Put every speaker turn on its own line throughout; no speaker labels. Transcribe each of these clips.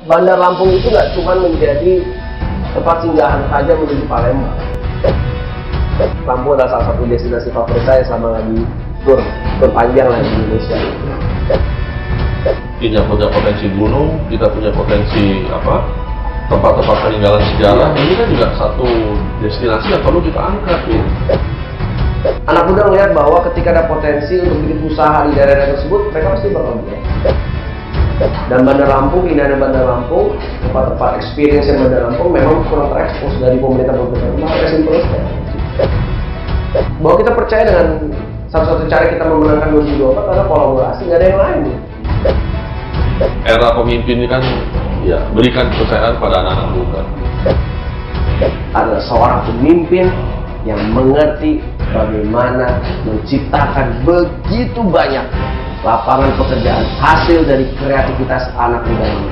Bandar Lampung itu nggak cuma menjadi tempat singgahan saja menuju Palembang. Lampung adalah salah satu destinasi favorit saya selama lagi tur panjang lah di Indonesia.
Kita punya potensi gunung, kita punya potensi tempat-tempat peninggalan sejarah. Ini kan juga satu destinasi yang perlu kita angkat ya.
Anak muda melihat bahwa ketika ada potensi untuk bikin usaha di daerah tersebut, mereka pasti bakal bikin. Dan Bandar Lampung, keindahan Bandar Lampung, tempat-tempat experience yang Bandar Lampung memang kurang terekspos dari pemerintah. Maka simpel saja. Bahwa kita percaya dengan satu-satu cara kita memenangkan 2024 adalah kolaborasi, nggak ada yang lain.
Era pemimpin ini kan ya berikan kepercayaan pada anak-anak muda.
Adalah seorang pemimpin yang mengerti bagaimana menciptakan begitu banyak lapangan pekerjaan hasil dari kreativitas anak muda ini.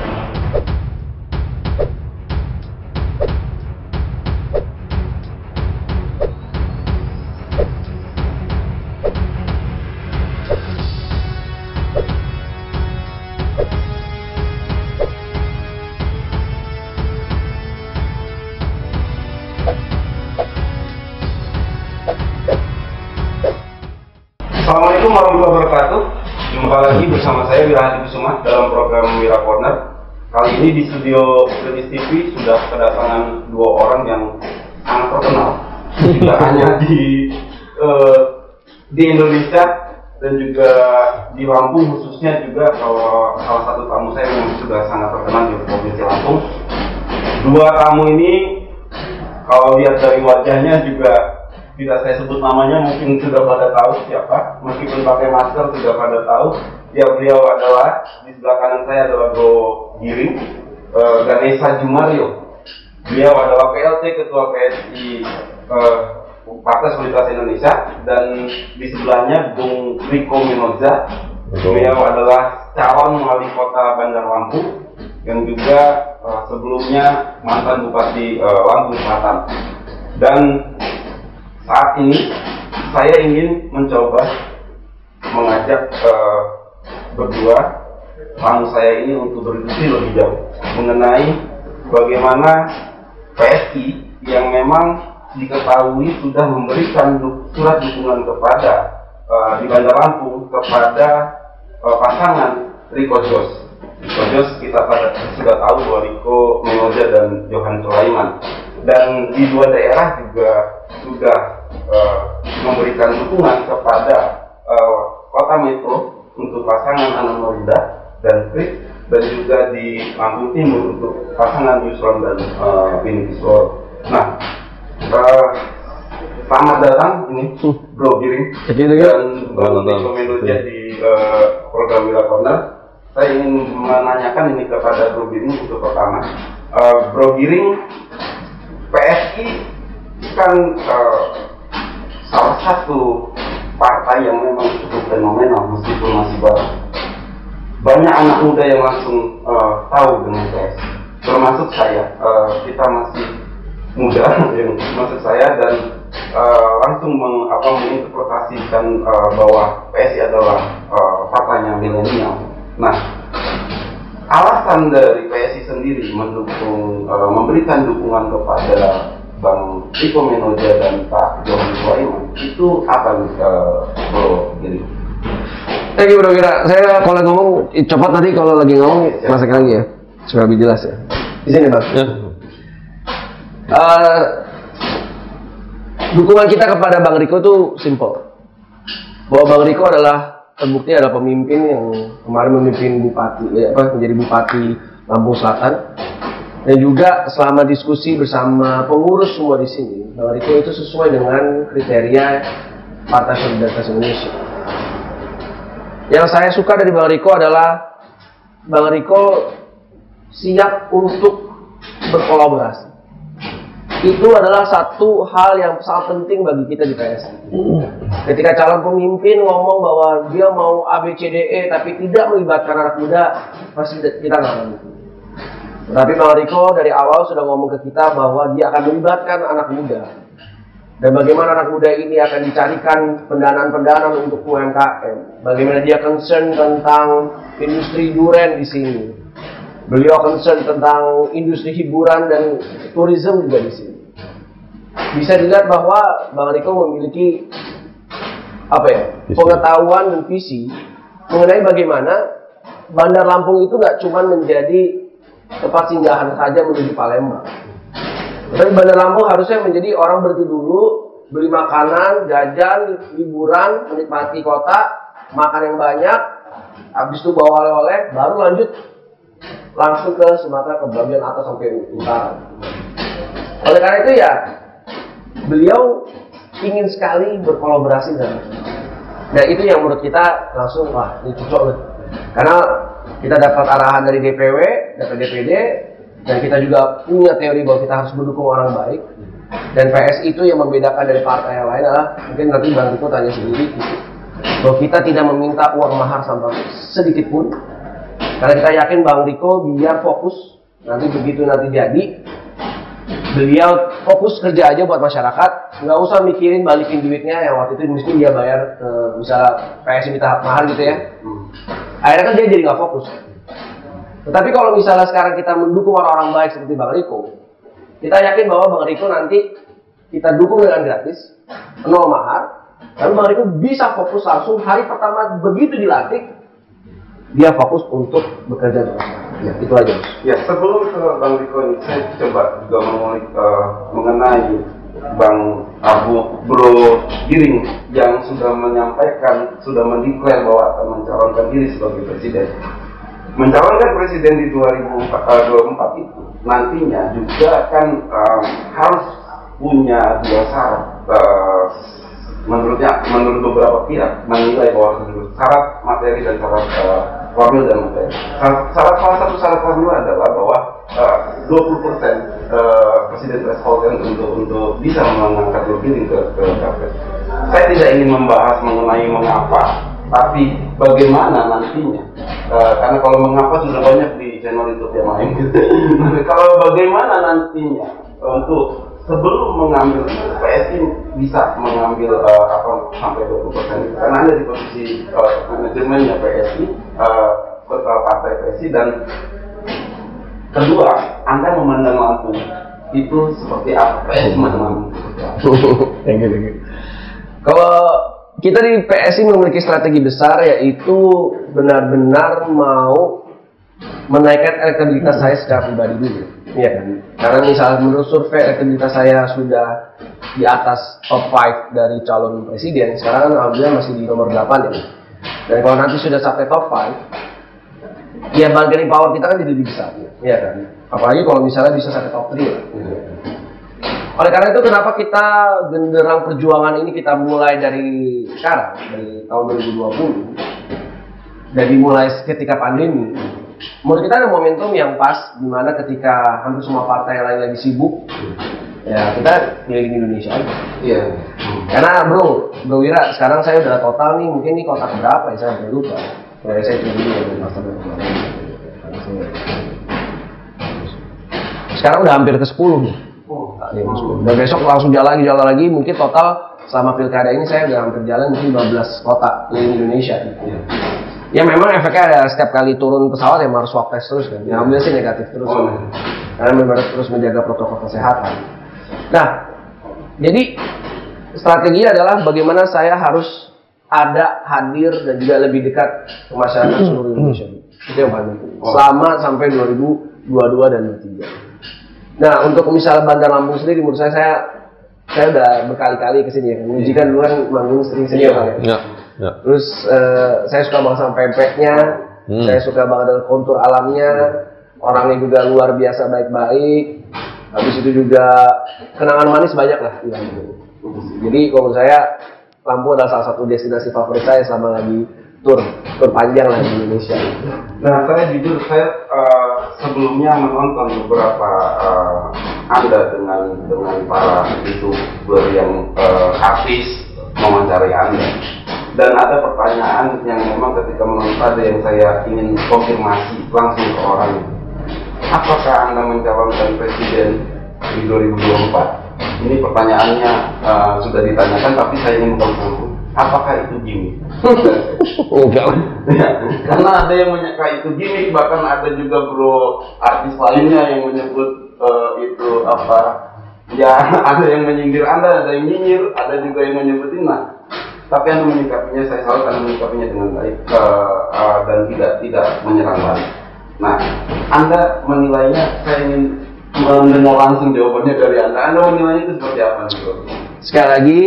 Assalamualaikum warahmatullahi wabarakatuh. Jumpa lagi bersama saya Wira Hadi Kusuma dalam program Wira Corner. Kali ini di studio Kritis TV sudah kedatangan dua orang yang sangat terkenal, tidak hanya di Indonesia dan juga di Lampung khususnya juga. Kalau salah satu tamu saya yang sudah sangat terkenal di Provinsi Lampung. Dua tamu ini kalau lihat dari wajahnya juga tidak saya sebut namanya, mungkin sudah pada tahu siapa, meskipun pakai masker sudah pada tahu. Ya, beliau adalah, di sebelah kanan saya adalah Bro Giring, Ganesha Jumario. Beliau adalah PLT Ketua PSI Partai Solidaritas Indonesia, dan di sebelahnya Bung Riko Minoza. Beliau adalah calon wali kota Bandar Lampung yang juga sebelumnya mantan Bupati Lampung Selatan. Dan saat ini saya ingin mencoba mengajak berdua tamu saya ini untuk berdiskusi lebih jauh mengenai bagaimana PSI yang memang diketahui sudah memberikan surat dukungan kepada di Bandar Lampung kepada pasangan Riko Jos. Riko Jos kita sudah tahu bahwa Riko Minoza dan Johan Sulaiman, dan di dua daerah juga sudah memberikan dukungan kepada kota metro untuk pasangan Ana Nurida dan Frit, dan juga di Lampung Timur untuk pasangan Yusron dan Bini Kisworo. Nah, selamat datang ini Bro Giring dan Bang Riko Minoza di program Wira Corner. Saya ingin menanyakan ini kepada Bro Giring untuk pertama. Bro Giring, PSI kan salah satu partai yang memang cukup fenomenal meskipun masih baru. Banyak anak muda yang langsung tahu dengan PSI, termasuk saya. Kita masih muda, maksud saya, dan langsung menginterpretasikan bahwa PSI adalah partainya milenial. Nah, alasan dari PSI sendiri memberikan dukungan kepada Bang Riko Minoza dan Pak Johan Sulaiman itu apa nih, Bro? Jadi,
thank you Bro Wira. Saya kalau ngomong cepat, nanti kalau lagi ngomong masak lagi ya, supaya lebih jelas ya. Di sini Bang. Ya. Dukungan kita kepada Bang Riko itu simple. Bahwa Bang Riko adalah terbukti adalah pemimpin yang kemarin memimpin menjadi Bupati Lampung Selatan. Dan juga selama diskusi bersama pengurus semua di sini, Bang Riko itu sesuai dengan kriteria Partai Solidaritas Indonesia. Yang saya suka dari Bang Riko adalah Bang Riko siap untuk berkolaborasi. Itu adalah satu hal yang sangat penting bagi kita di PSI. Ketika calon pemimpin ngomong bahwa dia mau ABCDE tapi tidak melibatkan anak muda, pasti kita nggak mau. Tapi Bang Riko dari awal sudah ngomong ke kita bahwa dia akan melibatkan anak muda. Dan bagaimana anak muda ini akan dicarikan pendanaan-pendanaan untuk UMKM. Bagaimana dia concern tentang industri duren di sini. Beliau concern tentang industri hiburan dan tourism juga di sini. Bisa dilihat bahwa Bang Riko memiliki pengetahuan dan visi mengenai bagaimana Bandar Lampung itu nggak cuma menjadi tempat singgahan saja menuju Palembang. Tapi Bandar Lampung harusnya menjadi orang berhenti dulu, beli makanan, jajan, liburan, menikmati kota, makan yang banyak, habis itu bawa oleh-oleh, baru lanjut langsung ke Sumatera, ke bagian atas sampai utara. Oleh karena itu ya, beliau ingin sekali berkolaborasi dengan kita. Dan itu yang menurut kita langsung, wah ini cocok loh. Karena kita dapat arahan dari DPW, dari DPD, dan kita juga punya teori bahwa kita harus mendukung orang baik. Dan PSI itu yang membedakan dari partai yang lain adalah, mungkin nanti Bang Riko tanya sendiri, bahwa kita tidak meminta uang mahar sampai sedikit pun. Karena kita yakin Bang Riko biar fokus, nanti begitu nanti jadi, beliau fokus kerja aja buat masyarakat, nggak usah mikirin balikin duitnya yang waktu itu mesti dia bayar ke misalnya PSI minta mahar gitu ya. Akhirnya kan dia jadi nggak fokus. Tetapi kalau misalnya sekarang kita mendukung orang-orang baik seperti Bang Riko, kita yakin bahwa Bang Riko nanti kita dukung dengan gratis, 0 mahar, lalu Bang Riko bisa fokus langsung hari pertama begitu dilantik, dia fokus untuk bekerja dengan masyarakat. Ya, itu aja.
Ya, sebelum ke Bang Riko ini, saya coba juga mengulik mengenai Bang Bro Giring yang sudah menyampaikan, sudah mendeklar bahwa akan mencalonkan diri sebagai presiden. Mencalonkan presiden di 2024 itu nantinya juga kan harus punya 2 syarat. Menurut beberapa pihak menilai bahwa syarat materi dan syarat formil dan materi. Salah satu syarat formil adalah bahwa 20% presiden threshold untuk bisa mengangkat Bro Giring ke KPS. Saya tidak ingin membahas mengenai mengapa, tapi bagaimana nantinya. Karena kalau mengapa sudah banyak di channel YouTube yang lain. Kalau bagaimana nantinya untuk sebelum mengambil PSI bisa mengambil sampai 20% itu, karena ada di posisi manajemennya PSI, partai PSI, dan kedua, Anda memandang Lampung itu seperti apa? PSI memandang Lampung seperti apa?
Kalau kita di PSI memiliki strategi besar, yaitu benar-benar mau menaikkan elektabilitas saya secara pribadi dulu. Iya kan? Karena misalnya menurut survei elektabilitas saya sudah di atas top 5 dari calon presiden, sekarang kan alhamdulillah masih di nomor 8 ya. Dan kalau nanti sudah sampai top 5, ya bargaining power kita kan jadi lebih besar, ya kan? Apalagi kalau misalnya bisa sampai top 3 lah. Oleh karena itu kenapa kita genderang perjuangan ini kita mulai dari sekarang, dari tahun 2020, dan dimulai ketika pandemi. Menurut kita ada momentum yang pas, dimana ketika hampir semua partai yang lain lagi sibuk, ya kita keliling Indonesia aja.
Iya.
Karena Bro Wira, sekarang saya udah total nih, mungkin ini kota berapa ya, saya udah lupa. Saya cuma dulu ya, sekarang udah hampir ke 10 nih. Dan besok langsung jalan lagi, mungkin total selama pilkada ini saya udah hampir jalan mungkin 12 kota di Indonesia. Ya memang efeknya ada setiap kali turun pesawat ya harus swab test terus kan. Ya ambil sih negatif terus. Karena memang harus terus menjaga protokol kesehatan. Nah, jadi strategi adalah bagaimana saya harus hadir dan juga lebih dekat ke masyarakat seluruh Indonesia. Itu yang paling penting. Selama sampai 2022 dan 2023. Nah, untuk misalnya Bandar Lampung sendiri, menurut saya udah berkali-kali kesini ya. Menunjukkan dulu kan manggung sering-sering ya. Ya. Terus saya suka banget sama pempeknya, saya suka banget dengan kontur alamnya, orangnya juga luar biasa baik-baik. Habis itu juga kenangan manis banyak lah di Lampung. Jadi kalau menurut saya Lampung adalah salah satu destinasi favorit saya selama lagi tur panjang lah di Indonesia.
Nah, saya jujur sebelumnya menonton beberapa Anda dengan para YouTuber yang artis mewawancarai Anda. Dan ada pertanyaan yang memang ketika menonton ada yang saya ingin konfirmasi langsung ke orangnya. Apakah Anda mencalonkan presiden di 2024? Ini pertanyaannya sudah ditanyakan, tapi saya ingin mengkonfirmasi. apakah itu gimmick?
Enggak.
Ya, karena ada yang menyangka itu gimmick, bahkan ada juga bro artis lainnya yang menyebut itu apa? Ya ada yang menyindir Anda, ada yang nyinyir, ada juga yang menyebutin. Nah, tapi Anda menyikapinya, saya selalu akan menyikapinya dengan baik dan tidak menyerang balik. Nah, Anda menilainya, saya ingin mendengar langsung jawabannya dari Anda. Anda menilainya itu seperti apa nih bro?
Sekali lagi,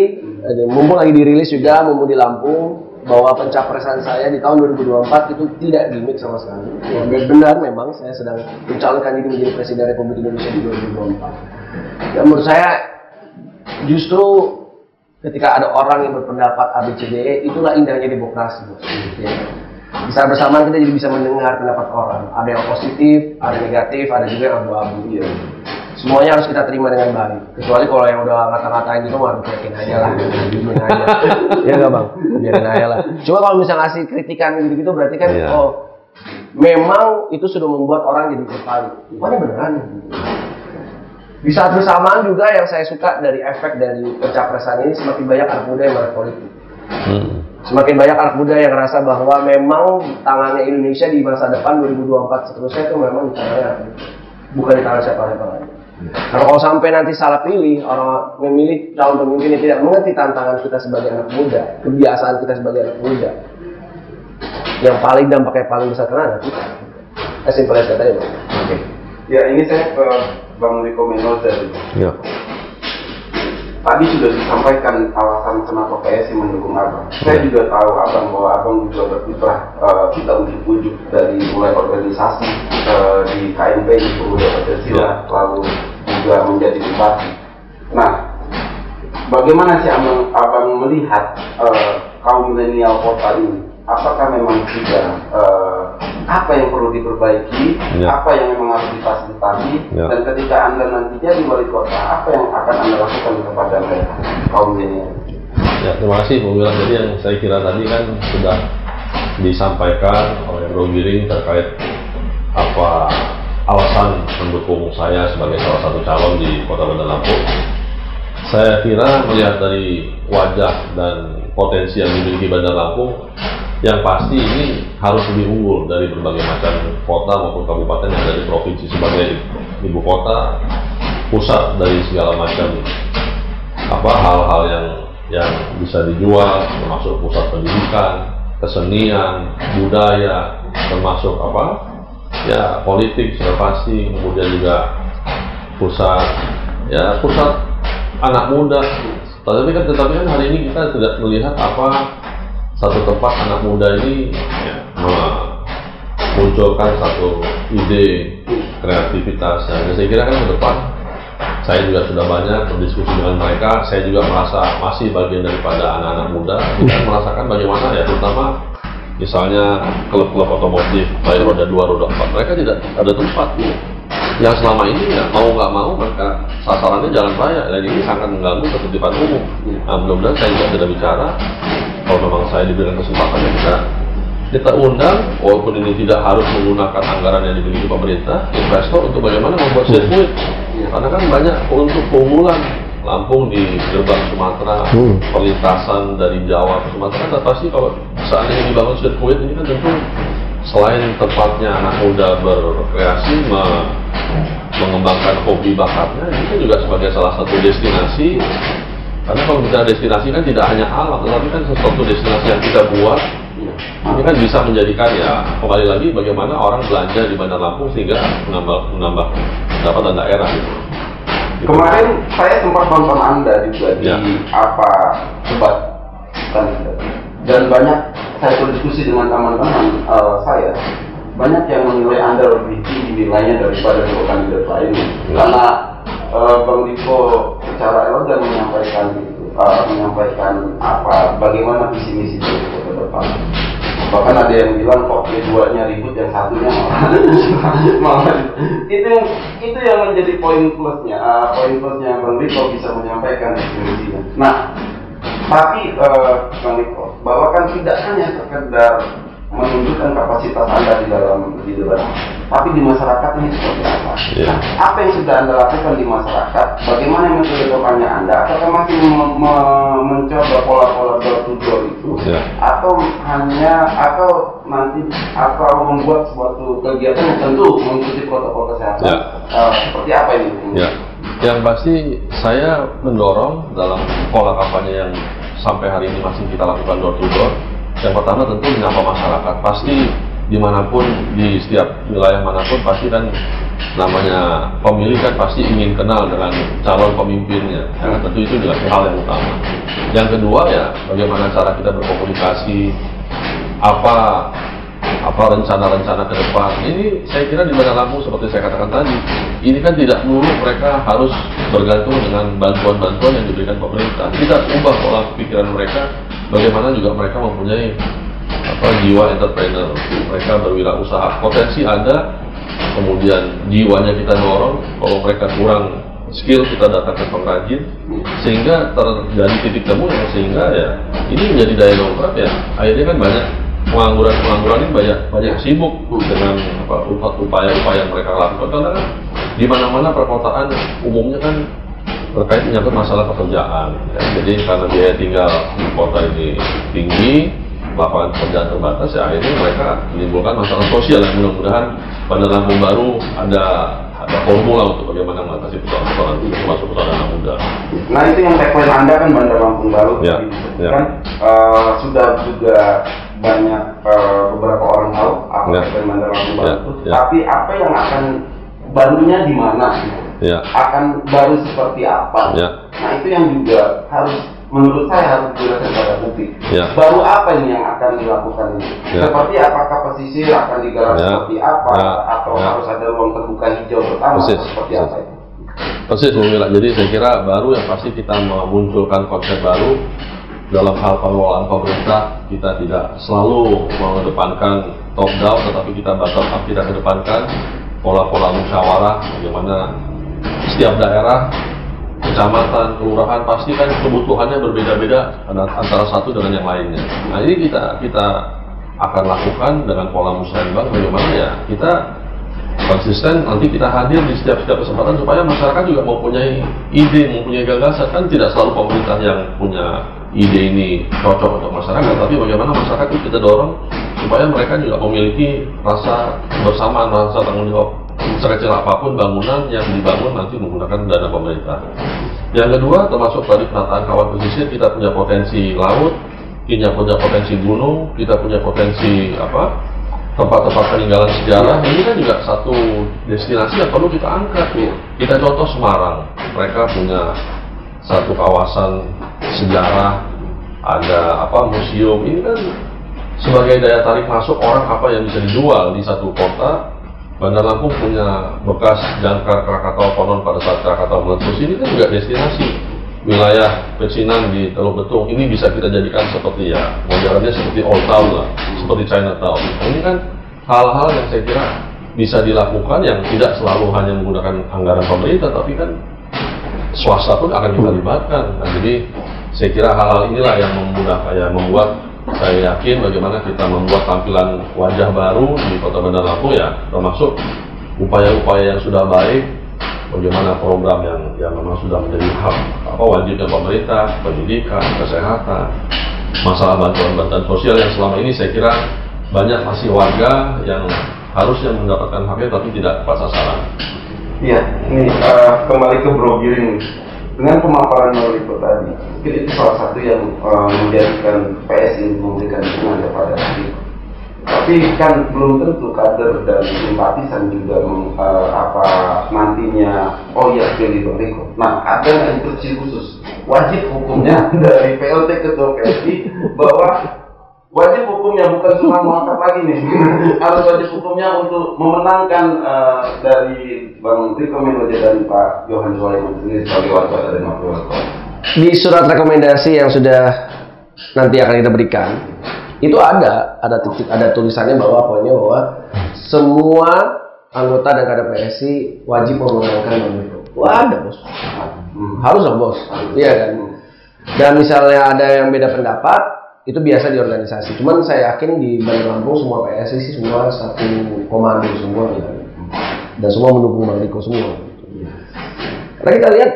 mumpung lagi dirilis juga, mumpung di Lampung, bahwa pencapresan saya di tahun 2024 itu tidak gimmick sama sekali. Ya, benar memang saya sedang mencalonkan diri menjadi Presiden Republik Indonesia di 2024. Dan menurut saya justru ketika ada orang yang berpendapat ABCDE, itulah indahnya demokrasi. Ya. Bisa bersamaan kita jadi bisa mendengar pendapat orang. Ada yang positif, ada yang negatif, ada juga yang abu-abu. Ya. Semuanya harus kita terima dengan baik. Kecuali kalau yang udah ngata-ngatain gitu, waduh biarin aja lah, biarin aja. Ya nggak bang, biarin aja lah. Cuma kalau misalnya ngasih kritikan gitu-gitu, berarti kan oh memang itu sudah membuat orang jadi tertarik. Wah ini beneran. Di saat bersamaan juga yang saya suka dari efek dari pencapresan ini, semakin banyak anak muda yang melek politik. Semakin banyak anak muda yang merasa bahwa memang tangannya Indonesia di masa depan 2024 seterusnya itu memang di tangannya, bukan di tangan siapa-siapa lagi. Karena kalau sampai nanti salah pilih, orang memilih calon pemimpin yang tidak mengerti tantangan kita sebagai anak muda, kebiasaan kita sebagai anak muda, yang paling dampaknya paling besar kena adalah kita. Simpel as that aja, Bang.
Oke. Ya ini saya ke Bang Riko Mendoza.
Ya.
Tadi sudah disampaikan alasan kenapa PSI mendukung Abang. Saya juga tahu Abang bahwa Abang juga berkiprah kita ujuk-ujuk dari mulai organisasi di KMP di Pemuda Pancasila, lalu juga menjadi bupati. Nah, bagaimana sih Abang melihat kaum milenial kota ini? Apakah memang sudah apa yang perlu diperbaiki, apa yang memang harus difasilitasi, dan ketika Anda nantinya di wali kota, apa yang akan Anda lakukan kepada mereka, kaum milenial?
Ya, terima kasih Bung Wilam. Jadi yang saya kira tadi kan sudah disampaikan oleh Bro Giring terkait apa alasan mendukung saya sebagai salah satu calon di Kota Bandar Lampung. Saya kira melihat dari wajah dan potensi yang dimiliki Bandar Lampung, yang pasti ini harus lebih unggul dari berbagai macam kota maupun kabupaten yang ada di provinsi sebagai ibu kota, pusat dari segala macam hal-hal yang bisa dijual, termasuk pusat pendidikan, kesenian, budaya, termasuk politik sudah pasti, kemudian juga pusat anak muda. Tetapi kan hari ini kita tidak melihat satu tempat anak muda ini munculkan satu ide kreativitas. Dan saya kira kan ke depan saya juga sudah banyak berdiskusi dengan mereka. Saya juga merasa masih bagian daripada anak-anak muda. Kita merasakan bagaimana ya, terutama misalnya klub-klub otomotif baik roda 2, roda 4, mereka tidak ada tempat yang selama ini ya mau nggak mau mereka sasarannya jalan raya, dan ini sangat mengganggu ketertiban umum. Nah, mudah-mudahan saya juga tidak bicara, kalau memang saya diberikan kesempatan kita undang, walaupun ini tidak harus menggunakan anggaran yang dimiliki pemerintah, investor untuk bagaimana membuat sirkuit. Karena kan banyak untuk keunggulan Lampung di gerbang Sumatera, perlintasan dari Jawa ke Sumatera, kan pasti kalau seandainya dibangun sirkuit ini kan tentu selain tempatnya anak muda berkreasi, mengembangkan hobi bakatnya, itu juga sebagai salah satu destinasi. Karena kalau bicara destinasi kan tidak hanya alam, tetapi kan sesuatu destinasi yang kita buat ini kan bisa menjadikan kembali lagi bagaimana orang belanja di Bandar Lampung sehingga menambah pendapatan daerah gitu.
Kemarin saya sempat nonton Anda juga di debat dan banyak saya berdiskusi dengan teman-teman saya, banyak yang menilai Anda lebih tinggi nilainya daripada dua kandidat lain. Karena Bang Riko secara elegan menyampaikan bagaimana visi misi ke depan. Bahkan ada yang bilang kok keduanya ribut, yang satunya malah itu yang menjadi poin plusnya Bang Riko bisa menyampaikan visi misinya. Nah, tapi Bang Riko, bahwa kan tidak hanya sekedar menunjukkan kapasitas Anda di dalam, tapi di masyarakat ini seperti apa?
Ya.
Apa yang sudah Anda lakukan di masyarakat? Bagaimana metode kampanye Anda? Apakah masih mencoba pola-pola door to door itu?
Ya.
Atau membuat suatu kegiatan yang tentu mengikuti protokol kesehatan?
Ya.
Seperti apa ini?
Ya. Yang pasti saya mendorong dalam pola kampanye yang sampai hari ini masih kita lakukan door to door. Yang pertama tentu menyapa masyarakat. Pasti dimanapun, di setiap wilayah manapun pasti kan namanya pemilih kan pasti ingin kenal dengan calon pemimpinnya. Ya, tentu itu juga hal yang utama. Yang kedua ya bagaimana cara kita berkomunikasi, apa rencana-rencana ke depan. Ini saya kira di Bandar Lampung seperti saya katakan tadi, ini kan tidak melulu mereka harus bergantung dengan bantuan-bantuan yang diberikan pemerintah. Kita ubah pola pikiran mereka, bagaimana juga mereka mempunyai jiwa entrepreneur, mereka berwirausaha, potensi ada, kemudian jiwanya kita dorong. Kalau mereka kurang skill, kita datangkan pengrajin, sehingga terjadi titik temu yang sehingga ya ini menjadi daya dongkrak ya. Akhirnya kan banyak pengangguran ini banyak sibuk dengan upaya-upaya yang mereka lakukan, karena kan di mana-mana perkotaan umumnya kan terkait menyangkut masalah pekerjaan. Ya. Jadi karena biaya tinggal di kota ini tinggi, lapangan pekerjaan terbatas, ya akhirnya mereka menimbulkan masalah sosial yang mudah-mudahan Bandar Lampung baru ada formula untuk bagaimana mengatasi persoalan itu, termasuk persoalan anak muda.
Nah itu yang tagline Anda kan Bandar Lampung baru,
ya,
kan sudah juga banyak beberapa orang tahu apa tagline Bandar Lampung baru itu, tapi apa yang akan barunya di mana? Akan baru seperti apa? Nah itu yang juga harus, menurut saya harus dijelaskan pada publik. Baru apa ini yang akan dilakukan ini? Seperti apakah pesisir akan digarap seperti apa? Atau harus ada ruang terbuka hijau pertama? Seperti apa itu?
Persis, Bung Mila. Jadi saya kira baru yang pasti kita memunculkan konsep baru dalam hal pengelolaan pemerintah. Kita tidak selalu mengedepankan top down, tetapi kita bottom up, kita kedepankan pola-pola musyawarah, bagaimana setiap daerah, kecamatan, kelurahan pasti kan kebutuhannya berbeda-beda antara satu dengan yang lainnya. Nah ini kita akan lakukan dengan pola musyawarah, bagaimana ya kita konsisten, nanti kita hadir di setiap kesempatan supaya masyarakat juga mempunyai ide, mempunyai gagasan. Kan tidak selalu pemerintah yang punya ide ini cocok untuk masyarakat, tapi bagaimana masyarakat itu kita dorong supaya mereka juga memiliki rasa bersamaan, rasa tanggung jawab. Sekecil apapun bangunan yang dibangun nanti menggunakan dana pemerintah. Yang kedua, termasuk tadi penataan kawah pesisir, kita punya potensi laut, kita punya potensi gunung, kita punya potensi tempat-tempat peninggalan sejarah. Ini kan juga satu destinasi yang perlu kita angkat. Kita contoh Semarang, mereka punya satu kawasan sejarah, ada museum. Ini kan sebagai daya tarik masuk orang, apa yang bisa dijual di satu kota. Bandar Lampung punya bekas jangkar Krakatau konon pada saat Krakatau meletus. Ini kan juga destinasi wilayah pecinan di Teluk Betung. Ini bisa kita jadikan seperti modelnya seperti Old Town lah, seperti Chinatown. Ini kan hal-hal yang saya kira bisa dilakukan yang tidak selalu hanya menggunakan anggaran pemerintah, tapi kan swasta pun akan kita libatkan. Nah, jadi saya kira hal-hal inilah yang membuat saya yakin bagaimana kita membuat tampilan wajah baru di Kota Bandar Lampung, ya termasuk upaya-upaya yang sudah baik, bagaimana program yang memang sudah menjadi hak wajibnya pemerintah, pendidikan, kesehatan, masalah bantuan-bantuan sosial yang selama ini saya kira banyak masih warga yang harusnya mendapatkan haknya tapi tidak tepat sasaran.
Iya, ini kembali ke Bro Giring. Dengan pemaparan Noriko tadi, mungkin itu salah satu yang menjadikan PSI memberikan dukungan kepada Noriko. Tapi kan belum tentu kader dan simpatisan juga nantinya pilih Noriko. Nah, ada instruksi khusus wajib hukumnya dari PLT Ketua PSI bahwa wajib hukumnya bukan cuma mengangkat lagi nih, harus wajib hukumnya untuk memenangkan dari Bang Menteri Kominfo dan Pak Johan Sulaiman sendiri sebagai wali kota dan wakil wali kota.
Di surat rekomendasi yang sudah nanti akan kita berikan, itu ada tulisannya bahwa semua anggota dan kader PSI wajib memenangkan Kominfo. Wah, ada bos, harus dong bos, iya kan. Dan misalnya ada yang beda pendapat, itu biasa di organisasi. Cuman saya yakin di Bandar Lampung semua PSI sih semua satu komando semua gitu. dan semua mendukung Bang Riko semua. Karena kita lihat,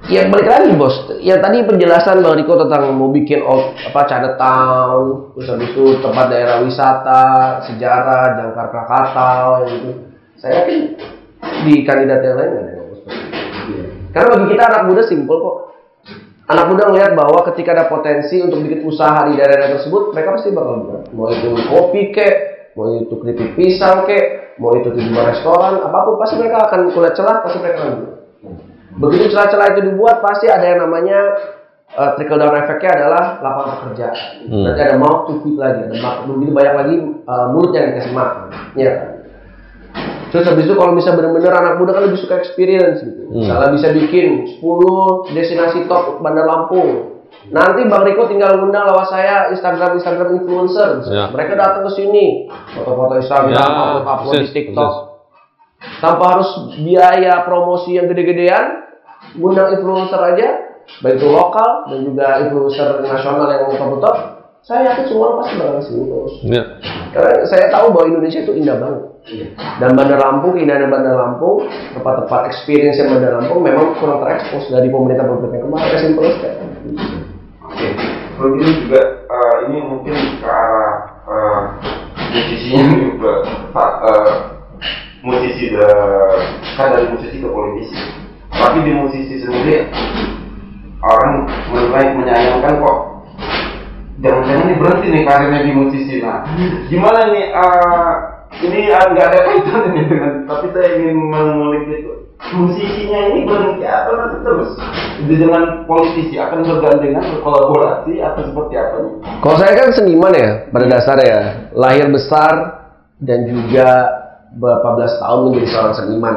ya balik lagi bos, ya tadi penjelasan Bang Riko tentang mau bikin Chinatown, terus habis itu tempat daerah wisata, sejarah, Jangkar Krakatau, yang itu. Saya yakin di kandidat yang lain nggak ada yang seperti itu. Karena bagi kita anak muda simpel kok. Anak muda melihat bahwa ketika ada potensi untuk bikin usaha di daerah tersebut, mereka pasti bakal buka. Mau itu kopi kek, mau itu keripik pisang kek, mau itu di restoran, apapun pasti mereka akan kulihat celah, pasti mereka akan buka. Begitu celah-celah itu dibuat, pasti ada yang namanya trickle down efeknya adalah lapangan pekerjaan. Nanti ada mouth to feed lagi, ada begitu banyak lagi mulut yang dikasih makan. Ya. Terus habis itu kalau bisa benar-benar anak muda kan lebih suka experience gitu. Misalnya bisa bikin 10 destinasi top Bandar Lampung. Nanti Bang Riko tinggal undang lewat saya Instagram influencer. Ya. Mereka datang ke sini, foto-foto Instagram, upload di TikTok. Tanpa harus biaya promosi yang gede-gedean, undang influencer aja, baik itu lokal dan juga influencer nasional yang top-top. Saya yakin semua pasti bakal kesini terus. Ya. Karena saya tahu bahwa Indonesia itu indah banget. Dan Bandar Lampung, keindahan Bandar Lampung, tempat-tempat experience yang Bandar Lampung memang kurang terekspos dari pemerintah kemarin. Simple as that.
Oke. Kalau ini juga ini mungkin ke arah musisinya juga musisi kan dari musisi ke politisi. Tapi di musisi sendiri orang mulai menyayangkan kok. Jangan-jangan ini berhenti nih karirnya di musisi. Nah, gimana nih? Ini nggak ada kaitannya dengan, tapi saya ingin mengulik itu. Musisinya ini berhenti atau nanti terus dengan politisi akan bergandengan berkolaborasi atau seperti apa nih?
Kalau saya kan seniman ya, pada dasarnya ya, lahir besar dan juga berapa belas tahun menjadi seorang seniman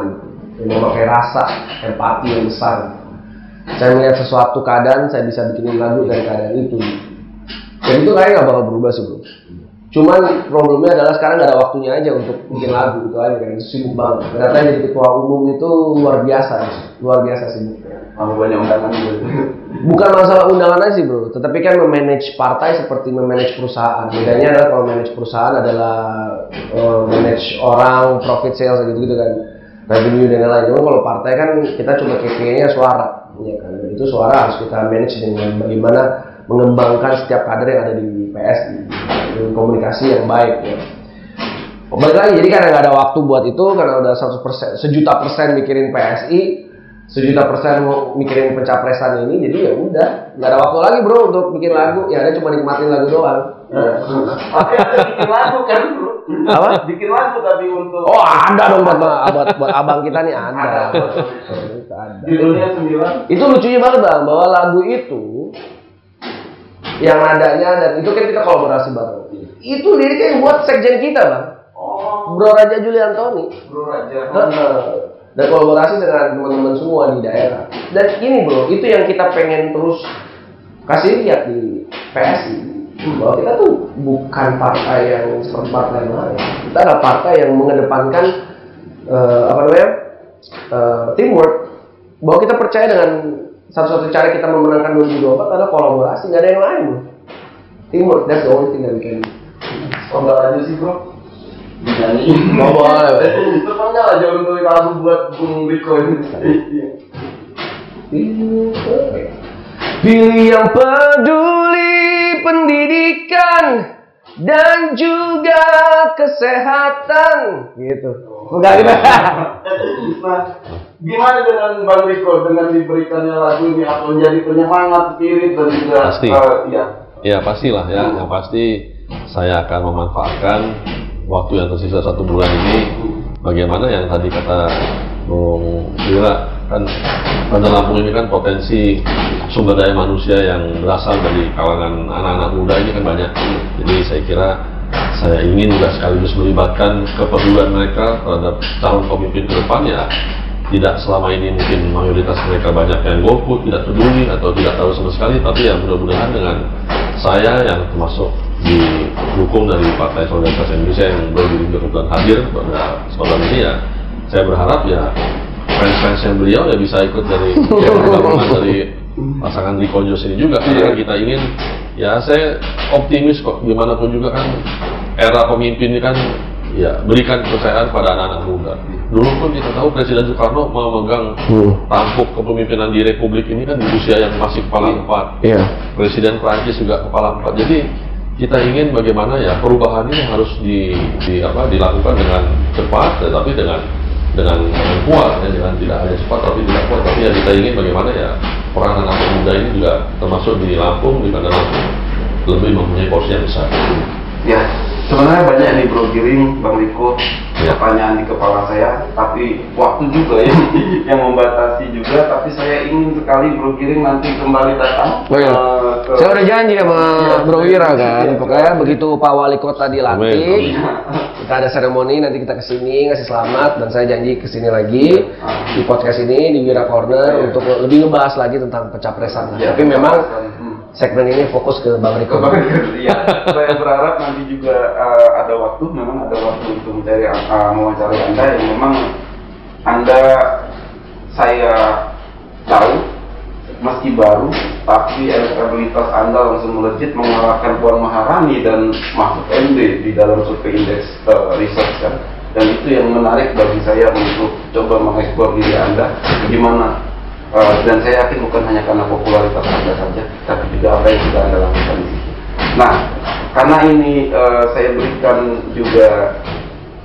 yang memakai rasa, empati yang besar. Saya melihat sesuatu keadaan, saya bisa bikinin lagu dari keadaan itu. Dan itu kayaknya nggak bakal berubah sih bro. Cuman problemnya adalah sekarang nggak ada waktunya aja untuk bikin lagu itu aja kan, sibuk banget. Ternyata jadi ketua umum itu luar biasa sibuk.
Banyak undangan juga.
Bukan masalah undangan aja sih bro, tetapi kan memanage partai seperti memanage perusahaan. Bedanya adalah kalau manage perusahaan adalah manage orang, profit sales gitu kan, revenue dan lain-lain. Cuma kalau partai kan kita cuma KPI-nya suara, ya kan. Dan itu suara harus kita manage dengan bagaimana mengembangkan setiap kader yang ada di PSI dengan komunikasi yang baik ya. Balik lagi, jadi karena nggak ada waktu buat itu, karena udah 100%, 1.000.000% mikirin PSI, 1.000.000% mau mikirin pencapresan ini, jadi ya udah nggak ada waktu lagi bro untuk bikin lagu, ya ada cuma nikmatin lagu doang.
Tapi ada bikin lagu kan bro?
Apa?
Bikin lagu tapi untuk
ada dong buat abang kita nih ada.
Judulnya 9.
Itu lucunya banget bang, bahwa lagu itu yang nadanya dan itu kan kita kolaborasi bareng. Itu liriknya yang buat sekjen kita bang. Bro Raja Juliantoni.
Bro Raja.
Dan kolaborasi dengan teman-teman semua di daerah. Dan ini bro, itu yang kita pengen terus kasih lihat di PSI. Bahwa kita tuh bukan partai yang seperti partai lain. Kita adalah partai yang mengedepankan teamwork. Bahwa kita percaya dengan satu-satu cara kita memenangkan 2024 adalah kolaborasi, nggak ada yang lain bro. Teamwork, that's the only thing that we can do.
Enggak aja sih bro.
Nyanyi. Mau boleh.
Terpangnya aja untuk lagu buat Bung Riko ini.
Pilih yang peduli pendidikan dan juga kesehatan, gitu. Enggak gitu.
Nah, gimana dengan Bang Riko dengan diberikannya lagu ini atau menjadi penyemangat spirit dan juga
pasti. Ya pastilah ya. Yang pasti saya akan memanfaatkan waktu yang tersisa 1 bulan ini. Bagaimana yang tadi kata Bung Wira kan, Bandar Lampung ini kan potensi sumber daya manusia yang berasal dari kalangan anak-anak muda ini kan banyak. Jadi saya kira saya ingin juga sekaligus melibatkan kepedulian mereka terhadap calon pemimpin ke depan ya. Tidak selama ini mungkin mayoritas mereka banyak yang golput, tidak peduli atau tidak tahu sama sekali, tapi ya mudah-mudahan dengan saya yang termasuk didukung dari Partai Solidaritas Indonesia yang baru kebetulan hadir pada kesempatan ini ya, saya berharap ya fans-fansnya beliau ya bisa ikut dari gabungan dari pasangan Riko Jos ini juga, karena kita ingin ya, saya optimis kok, gimana pun juga kan era pemimpin ini kan ya berikan kepercayaan pada anak-anak muda. Dulu pun kita tahu Presiden Soekarno memegang tampuk kepemimpinan di Republik ini kan di usia yang masih kepala 4. Presiden Prancis juga kepala 4. Jadi kita ingin bagaimana ya perubahan ini harus dilakukan dengan cepat, tetapi dengan kuat, ya, dengan tidak hanya cepat tapi tidak kuat, tapi ya kita ingin bagaimana ya peran anak muda ini juga termasuk di Lampung, di Bandar Lampung lebih mempunyai porsi yang besar.
Ya, sebenarnya banyak nih Bro Giring, Bang Riko, pertanyaan di kepala saya, tapi waktu juga yang membatasi juga, tapi saya ingin sekali Bro Giring nanti kembali datang.
Saya udah janji sama Bro Wira kan, pokoknya begitu Pak Wali Kota dilantik, kita ada seremoni, nanti kita kesini ngasih selamat, dan saya janji kesini lagi di podcast ini, di Wira Corner, untuk lebih ngebahas lagi tentang pencapresan. Tapi memang segmen ini fokus ke Bang Riko.
Iya, saya berharap nanti juga ada waktu, memang ada waktu untuk mencari mewawancari Anda yang memang Anda saya tahu meski baru, tapi elektabilitas Anda langsung melejit mengalahkan Puan Maharani dan Mahfud MD di dalam survei indeks research kan. Dan itu yang menarik bagi saya untuk coba mengeksplor diri Anda bagaimana. Dan saya yakin bukan hanya karena popularitas Anda saja, tapi juga apa yang sudah Anda lakukan di situ. Nah, karena ini saya berikan juga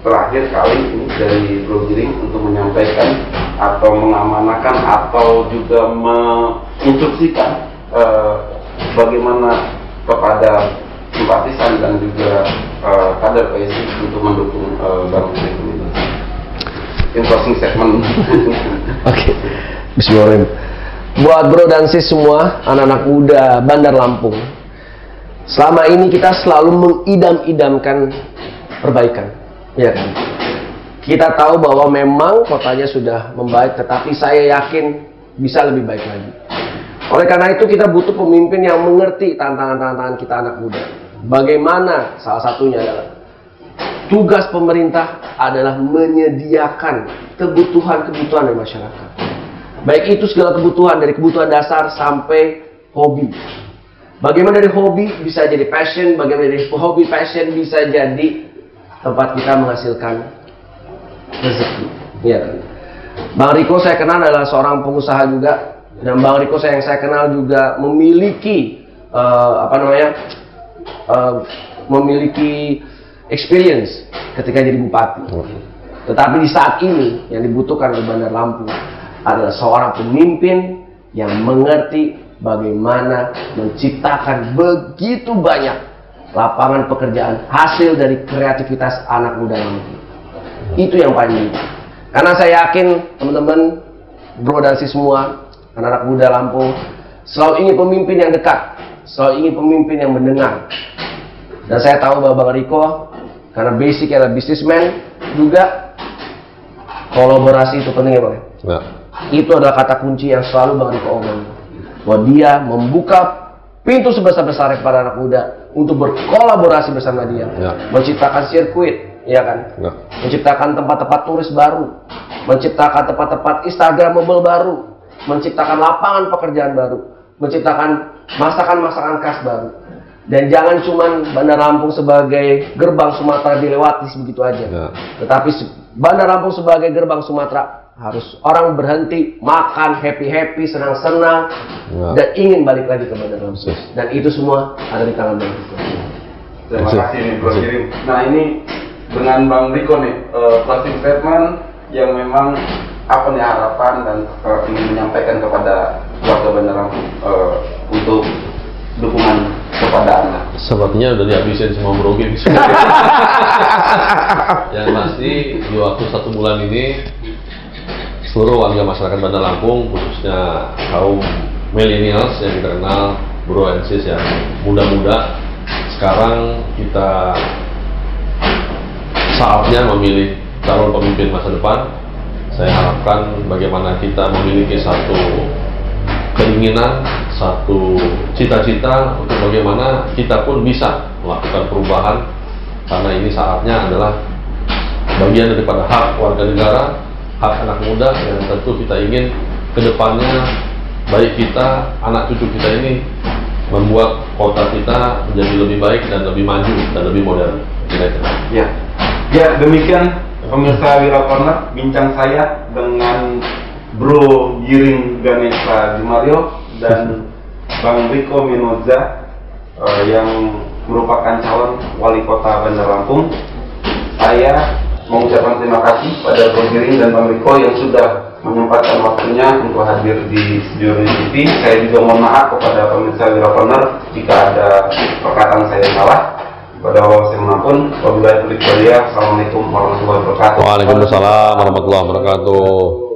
terakhir kali ini dari Bro Giring untuk menyampaikan atau mengamanahkan atau juga menginstruksikan bagaimana kepada simpatisan dan juga kader PSI untuk mendukung Bang Riko ini. In closing statement.
Oke. Bismillahirrahmanirrahim. Buat bro dan sis semua, anak-anak muda Bandar Lampung, selama ini kita selalu mengidam-idamkan perbaikan, ya kan? Kita tahu bahwa memang kotanya sudah membaik, tetapi saya yakin bisa lebih baik lagi. Oleh karena itu kita butuh pemimpin yang mengerti tantangan-tantangan kita anak muda. Bagaimana? Salah satunya adalah tugas pemerintah adalah menyediakan kebutuhan-kebutuhan dari masyarakat. Baik itu segala kebutuhan, dari kebutuhan dasar sampai hobi. Bagaimana dari hobi bisa jadi passion, bagaimana dari hobi passion bisa jadi tempat kita menghasilkan rezeki. Iya kan? Bang Riko saya kenal adalah seorang pengusaha juga, dan Bang Riko yang saya kenal juga memiliki memiliki experience ketika jadi bupati. Tetapi di saat ini yang dibutuhkan oleh Bandar Lampung adalah seorang pemimpin yang mengerti bagaimana menciptakan begitu banyak lapangan pekerjaan hasil dari kreativitas anak muda Lampung. Itu yang paling penting. Karena saya yakin teman-teman, bro dan sis semua, anak-anak muda Lampung selalu ingin pemimpin yang dekat, selalu ingin pemimpin yang mendengar. Dan saya tahu bahwa Bang Riko, karena basic adalah businessman juga, kolaborasi itu penting ya Bang? Ya. Itu adalah kata kunci yang selalu Bang Riko omong. Bahwa dia membuka pintu sebesar-besarnya kepada anak muda untuk berkolaborasi bersama dia, menciptakan sirkuit, ya kan? Menciptakan tempat-tempat turis baru, menciptakan tempat-tempat Instagramable baru, menciptakan lapangan pekerjaan baru, menciptakan masakan-masakan khas baru. Dan jangan cuman Bandar Lampung sebagai gerbang Sumatera dilewati begitu aja, tetapi Bandar Lampung sebagai gerbang Sumatera harus orang berhenti makan happy-happy, senang-senang, dan ingin balik lagi ke Bandar Lampung. Dan itu semua ada di tangan Bang Riko.
Terima kasih nih Bro Giring. Nah ini dengan Bang Riko nih closing statement yang memang apa nih harapan dan ingin menyampaikan kepada warga Bandar Lampung untuk dukungan kepada Anda.
Sepertinya udah dihabisin semua Bro Giring. Yang pasti di waktu 1 bulan ini seluruh warga masyarakat Bandar Lampung, khususnya kaum millennials yang kita kenal, bro and sis yang muda-muda, sekarang kita saatnya memilih calon pemimpin masa depan. Saya harapkan bagaimana kita memiliki satu keinginan, satu cita-cita untuk bagaimana kita pun bisa melakukan perubahan, karena ini saatnya adalah bagian daripada hak warga negara, hak anak muda yang tentu kita ingin kedepannya baik kita, anak cucu kita ini membuat kota kita menjadi lebih baik dan lebih maju dan lebih modern.
Ya, Ya, demikian pemirsa Wira Corner, bincang saya dengan Bro Giring Ganesha Jumario dan Bang Riko Minoza yang merupakan calon wali kota Bandar Lampung. Saya mengucapkan terima kasih pada Bro Giring dan Bang Riko yang sudah menyempatkan waktunya untuk hadir di studio TV. Saya juga mohon maaf kepada pemirsa Wira Corner jika ada perkataan saya salah. Pada Allah saya mengampun. Wabillahi taufiq wal hidayah. Assalamualaikum warahmatullahi wabarakatuh.
Waalaikumsalam warahmatullahi wabarakatuh.